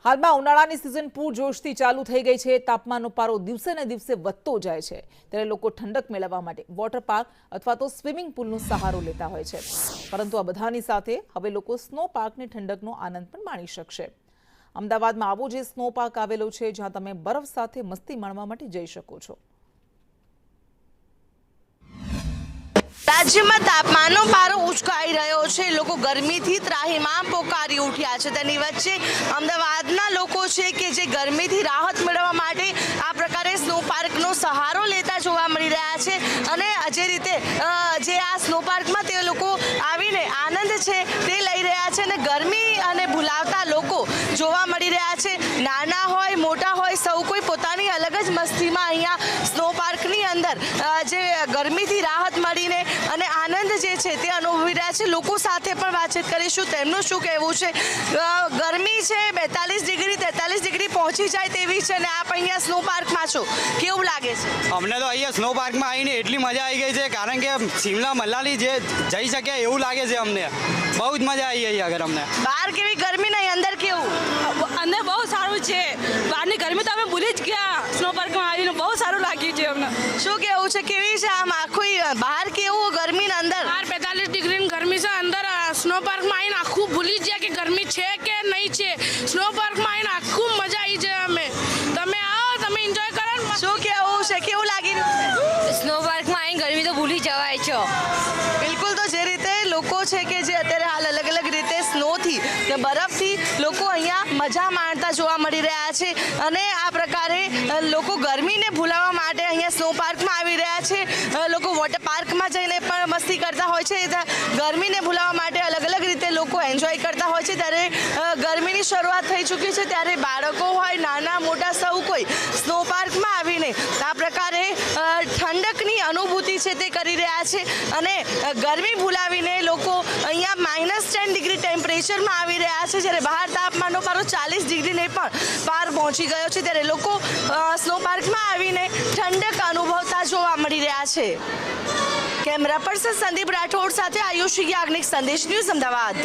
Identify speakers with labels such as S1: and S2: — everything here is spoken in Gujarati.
S1: હાલમાં ઉનાળાની સિઝન પૂરજોશથી ચાલુ થઈ ગઈ છે। તાપમાનનો પારો દિવસે ને દિવસે વધતો જાય છે, ત્યારે લોકો ઠંડક મેળવવા માટે વોટર પાર્ક અથવા તો સ્વિમિંગ પૂલનો સહારો લેતા હોય છે। પરંતુ આ બધાની સાથે હવે લોકો સ્નો પાર્કની ઠંડકનો આનંદ પણ માણી શકશે। અમદાવાદમાં આવો જે સ્નો પાર્ક આવેલો છે, જ્યાં તમે બરફ સાથે મસ્તી માણવા માટે જઈ શકો છો।
S2: રાજ્યમાં તાપમાનનો પારો ઉચકાઈ રહ્યો છે, લોકો ગરમીથી ત્રાહિમામ પોકારી ઉઠ્યા છે। તેની વચ્ચે અમદાવાદના લોકો છે કે જે ગરમીથી રાહત મેળવવા માટે આ પ્રકારે સ્નો પાર્કનો સહારો લેતા જોવા મળી રહ્યા છે। અને જે રીતે જે આ સ્નો પાર્કમાં તે લોકો આવીને આનંદ છે તે લઈ રહ્યા છે અને ગરમી અને ભૂલાવતા લોકો જોવા મળી રહ્યા છે। નાના હોય મોટા હોય સૌ કોઈ પોતાની અલગ જ મસ્તીમાં અહીંયા સ્નો પાર્કની અંદર જે ગરમીથી રાહત મળીને અને આનંદ જે છે તે અનુભવી રહ્યા છે। લોકો સાથે પણ વાતચીત કરીશું, તેમનું શું કહેવું છે। ગરમી છે 42 ડિગ્રી 43 ડિગ્રી પહોંચી જાય તેવી છે અને આપ અહીંયા સ્નો પાર્કમાં છો, કેવું લાગે છે?
S3: અમને તો અહીંયા સ્નો પાર્કમાં આવીને એટલી મજા આવી ગઈ છે, કારણ કે શિમલા મનાલી જે જઈ શકે એવું લાગે છે। અમને બહુ જ મજા આવી ગઈ આગળ અમને।
S2: બહાર કેવી ગરમી નહીં, અંદર કેવું?
S4: અંદર બહુ સારું છે, બહારની ગરમી તો અમે ભૂલી જ ગયા। સ્નો પાર્કમાં આવીને બહુ સારું લાગ્યું છે અમને।
S2: શું કહેવું છે, કેવી છે આમ આખું બહાર કેવું ગરમી ને અંદર?
S4: બહાર 45 ડિગ્રીની ગરમી છે, અંદર સ્નો પાર્કમાં આવીને આખું ભૂલી જ ગયા કે ગરમી છે કે નહીં છે। સ્નો પાર્કમાં આવીને આખું મજા આવી જાય અમે। તમે આવો, તમે એન્જોય કરો ને।
S2: શું કહેવું છે, કેવું લાગી રહ્યું છે?
S4: સ્નો પાર્કમાં આવીને ગરમી તો ભૂલી જવાય છે।
S2: બિલકુલ, તો જે રીતે લોકો છે કે જે અત્યારે હાલ અલગ અલગ રીતે સ્નોથી કે બરફથી લોકો અહીંયા મજા માણતા જોવા મળી રહ્યા છે અને આ પ્રકારે લોકો ગરમીને ભૂલાવવા માટે અહીંયા સ્નો પાર્કમાં આવી રહ્યા છે। લોકો વોટર પાર્કમાં જઈને પણ મસ્તી કરતા હોય છે, ગરમીને ભૂલાવવા માટે અલગ અલગ રીતે લોકો એન્જોય કરતા હોય છે। ત્યારે ગરમીની શરૂઆત થઈ ચૂકી છે, ત્યારે બાળકો હોય નાના મોટા સૌ કોઈ સ્નો પાર્કમાં આવીને આ પ્રકારે ઠંડકની અનુભૂતિ છે તે કરી રહ્યા છે અને ગરમી ભૂલાવીને લોકો અહીંયા -10 ડિગ્રી ટેમ્પરેચરમાં આવી રહ્યા છે, જ્યારે બહાર તાપમાનનો પારો 40 ડિગ્રીને પણ પાર પહોંચી ગયો છે। ત્યારે લોકો સ્નો પાર્કમાં આવીને ઠંડક અનુભવતા જોવા મળી રહ્યા છે। કેમેરા પર્સન સંદીપ રાઠોડ સાથે આયુષી યાજ્ઞિક, સંદેશ ન્યૂઝ, અમદાવાદ।